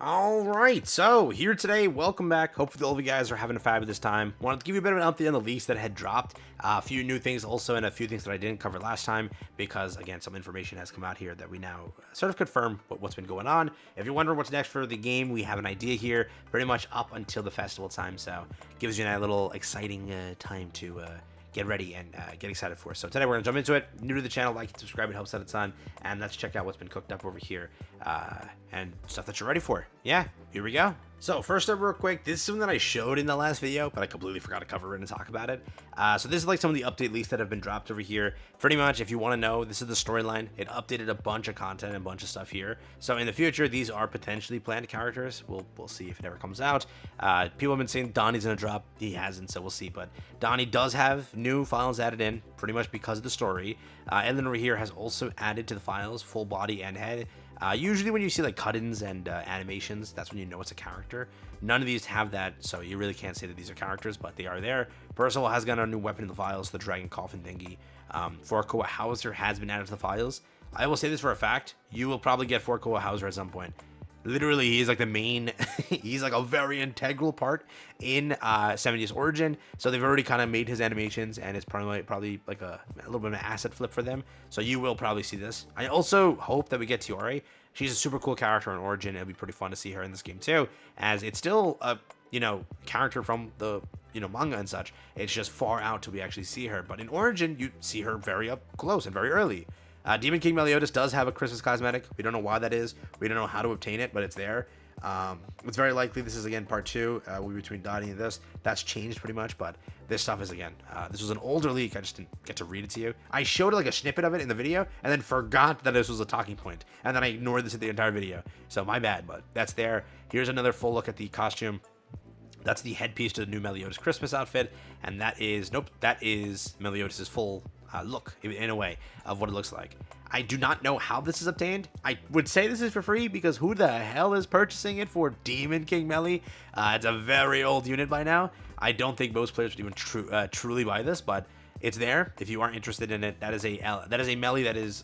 All right, so here today, welcome back. Hopefully all of you guys are having a fabulous time. Wanted to give you a bit of an update on the leaks that had dropped, a few new things also, and a few things that I didn't cover last time, because again, some information has come out here that we now sort of confirm what's been going on. If you're wondering what's next for the game, we have an idea here, pretty much up until the festival time, so gives you a little exciting time to get ready and get excited for. So today we're gonna jump into it. New to the channel, like and subscribe, it helps out a ton. And let's check out what's been cooked up over here and stuff that you're ready for. Yeah, here we go. So first up real quick, this is something that I showed in the last video, but I completely forgot to cover it and talk about it. So this is like some of the update leaks that have been dropped over here. Pretty much, if you want to know, this is the storyline. It updated a bunch of content and a bunch of stuff here. So in the future, these are potentially planned characters. We'll see if it ever comes out. People have been saying Donnie's gonna drop. He hasn't, so we'll see. But Donnie does have new files added in, pretty much because of the story. And then over here has also added to the files full body and head. Usually when you see like cut-ins and animations, that's when you know it's a character. None of these have that, so you really can't say that these are characters, but they are there. Percival has got a new weapon in the files, the Dragon Coffin thingy. Forkoa Hauser has been added to the files. I will say this for a fact, you will probably get Forkoa Hauser at some point. Literally, he's like the main, he's like a very integral part in 70s Origin. So they've already kind of made his animations, and it's probably like a little bit of an asset flip for them. So you will probably see this. I also hope that we get Tiore. She's a super cool character in Origin. It'll be pretty fun to see her in this game too, as it's still a character from the manga and such. It's just far out till we actually see her. But in Origin, you see her very up close and very early. Demon King Meliodas does have a Christmas cosmetic. We don't know why that is. We don't know how to obtain it, but it's there. It's very likely this is, again, part 2. Will be between Donnie and this. That's changed pretty much, but this stuff is, again, this was an older leak. I just didn't get to read it to you. I showed like a snippet of it in the video and then forgot that this was a talking point. And then I ignored this in the entire video. So my bad, but that's there. Here's another full look at the costume. That's the headpiece to the new Meliodas Christmas outfit. And that is Meliodas' full look, in a way, of what it looks like. I do not know how this is obtained. I would say this is for free, because who the hell is purchasing it for Demon King Melly? It's a very old unit by now. I don't think most players would even truly buy this, but it's there. If you aren't interested in it, that is a Melly that is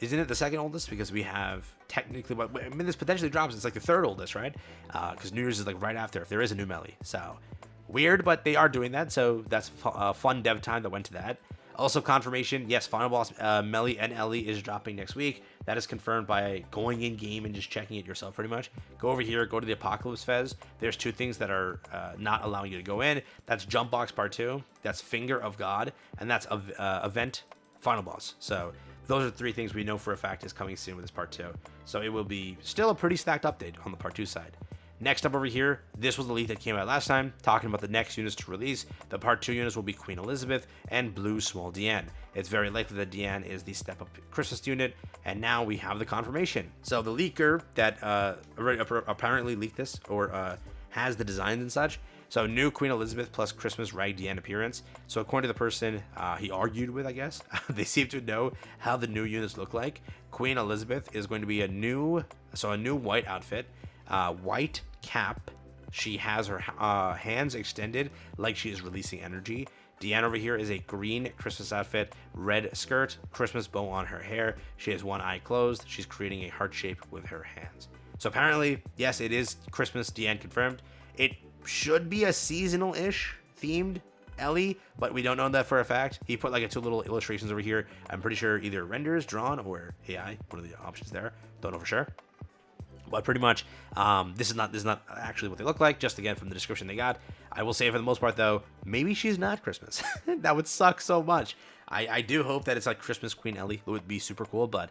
isn't it the second oldest? Because we have technically, I mean, this potentially drops. It's like the third oldest, right? Because New Year's is like right after, if there is a new Melly. So weird, but they are doing that, so that's fun dev time that went to that. Also confirmation, yes, Final Boss Melly and Ellie is dropping next week. That is confirmed by going in game and just checking it yourself pretty much. Go over here, go to the Apocalypse FES. There's two things that are not allowing you to go in. That's Jump Box Part 2, that's Finger of God, and that's Event Final Boss. So those are three things we know for a fact is coming soon with this Part 2. So it will be still a pretty stacked update on the Part 2 side. Next up over here, this was the leak that came out last time, talking about the next units to release. The Part 2 units will be Queen Elizabeth and Blue Small Diane. It's very likely that Diane is the Step Up Christmas unit, and now we have the confirmation. So the leaker that apparently leaked this, or has the designs and such, so new Queen Elizabeth plus Christmas Rag Diane appearance. So according to the person he argued with, I guess, they seem to know how the new units look like. Queen Elizabeth is going to be a new white outfit, white cap. She has her hands extended like she is releasing energy. Deanne over here is a green Christmas outfit, red skirt, Christmas bow on her hair. She has one eye closed. She's creating a heart shape with her hands. So apparently, yes, it is Christmas. Deanne confirmed. It should be a seasonal-ish themed Ellie, but we don't know that for a fact. He put like two little illustrations over here. I'm pretty sure either renders, drawn, or AI. One of the options there. Don't know for sure. But pretty much, this is not actually what they look like, just again from the description they got. I will say for the most part though, maybe she's not Christmas. That would suck so much. I do hope that it's like Christmas Queen Ellie. It would be super cool, but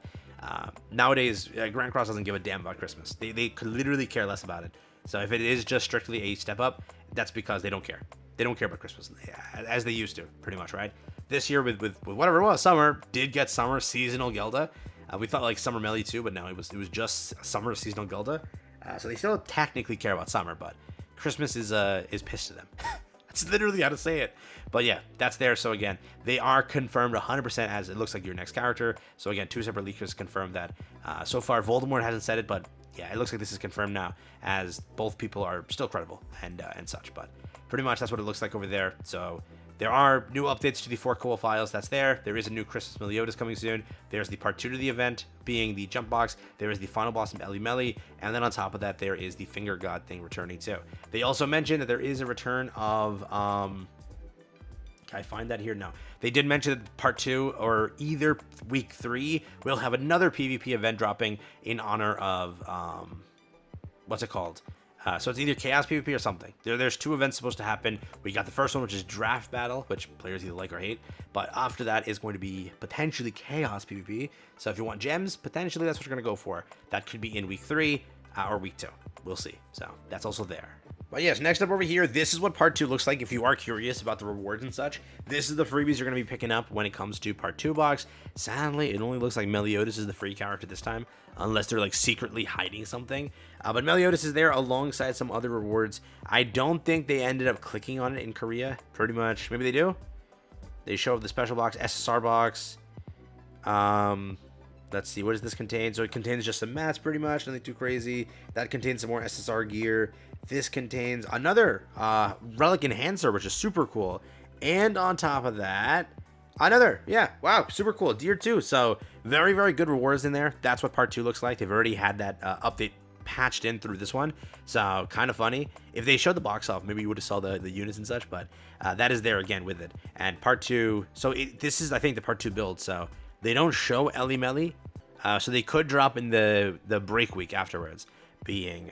nowadays, Grand Cross doesn't give a damn about Christmas. They could literally care less about it. So if it is just strictly a step up, that's because they don't care. They don't care about Christmas, as they used to, pretty much, right? This year with whatever it was, summer, did get summer seasonal Gelda. We thought like Summer Melly too, but no, it was just summer seasonal Gelda. So they still technically care about summer, but Christmas is pissed to them. That's literally how to say it. But yeah, that's there. So again, they are confirmed 100% as it looks like your next character. So again, two separate leakers confirmed that. So far, Voldemort hasn't said it, but yeah, it looks like this is confirmed now, as both people are still credible and such. But pretty much that's what it looks like over there. So there are new updates to the 4 cool files that's there. There is a new Christmas Meliodas coming soon. There's the part 2 to the event being the jump box. There is the final boss of Ellie Melly, and then on top of that there is the finger god thing returning too. They also mentioned that there is a return of can I find that here? No. They did mention that part 2 or either week 3 will have another PvP event dropping in honor of what's it called? So it's either Chaos PvP or something. There's 2 events supposed to happen. We got the first one, which is Draft Battle, which players either like or hate. But after that is going to be potentially Chaos PvP. So if you want gems, potentially that's what you're going to go for. That could be in week 3 or week 2. We'll see. So that's also there. But yes, next up over here, this is what part 2 looks like if you are curious about the rewards and such. This is the freebies you're going to be picking up when it comes to part 2 box. Sadly, it only looks like Meliodas is the free character this time, unless they're like secretly hiding something. But Meliodas is there alongside some other rewards. I don't think they ended up clicking on it in Korea, pretty much. Maybe they do? They show the special box, SSR box. Let's see, what does this contain? So it contains just some mats, pretty much, nothing too crazy. That contains some more SSR gear. This contains another relic enhancer, which is super cool. And on top of that, another, yeah, wow, super cool, Deer 2. So very, very good rewards in there. That's what part 2 looks like. They've already had that update patched in through this one. So kind of funny. If they showed the box off, maybe you would have saw the units and such, but that is there again with it. And part 2, so this is, I think, the part 2 build. So they don't show Ellie Melly, so they could drop in the break week afterwards, being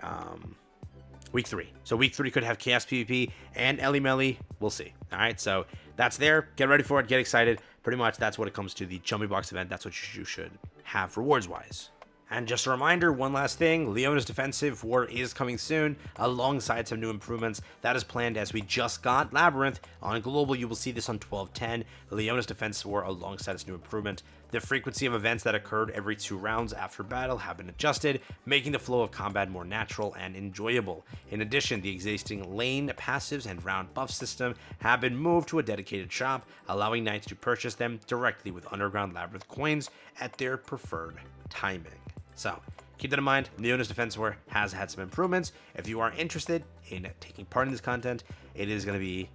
week 3. So week 3 could have Chaos PvP and Ellie Melly. We'll see. All right, so that's there. Get ready for it. Get excited. Pretty much that's what it comes to the Jumping Box event. That's what you should have rewards-wise. And just a reminder, one last thing, Leona's Defensive War is coming soon, alongside some new improvements. That is planned as we just got Labyrinth. On Global, you will see this on 12:10, Leona's Defensive War alongside its new improvement. The frequency of events that occurred every 2 rounds after battle have been adjusted, making the flow of combat more natural and enjoyable. In addition, the existing lane passives and round buff system have been moved to a dedicated shop, allowing knights to purchase them directly with Underground Labyrinth coins at their preferred timing. So keep that in mind. Leona's Defense War has had some improvements. If you are interested in taking part in this content, it is going to be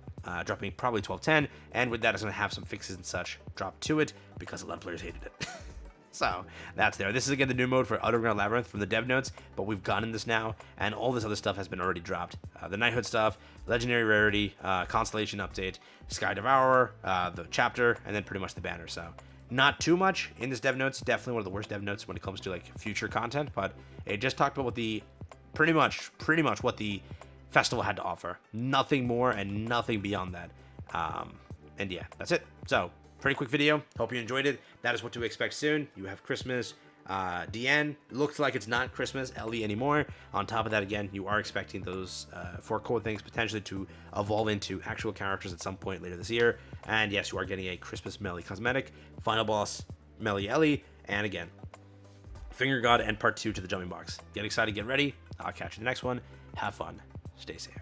dropping probably 12:10, and with that, it's going to have some fixes and such drop to it because a lot of players hated it. So that's there. This is again the new mode for Underground Labyrinth from the dev notes, but we've gotten this now, and all this other stuff has been already dropped. The Knighthood stuff, Legendary Rarity, Constellation Update, Sky Devourer, the chapter, and then pretty much the banner. So not too much in this dev notes. Definitely one of the worst dev notes when it comes to like future content, but it just talked about what the pretty much what the festival had to offer. Nothing more and nothing beyond that. And yeah, that's it. So pretty quick video. Hope you enjoyed it. That is what to expect soon. You have Christmas. DN looks like it's not Christmas Ellie anymore. On top of that, again, you are expecting those 4 core things potentially to evolve into actual characters at some point later this year. And yes, you are getting a Christmas Melly cosmetic, final boss Melly Ellie, and again, Finger God and part 2 to the Jumping Box. Get excited, get ready. I'll catch you in the next one. Have fun. Stay safe.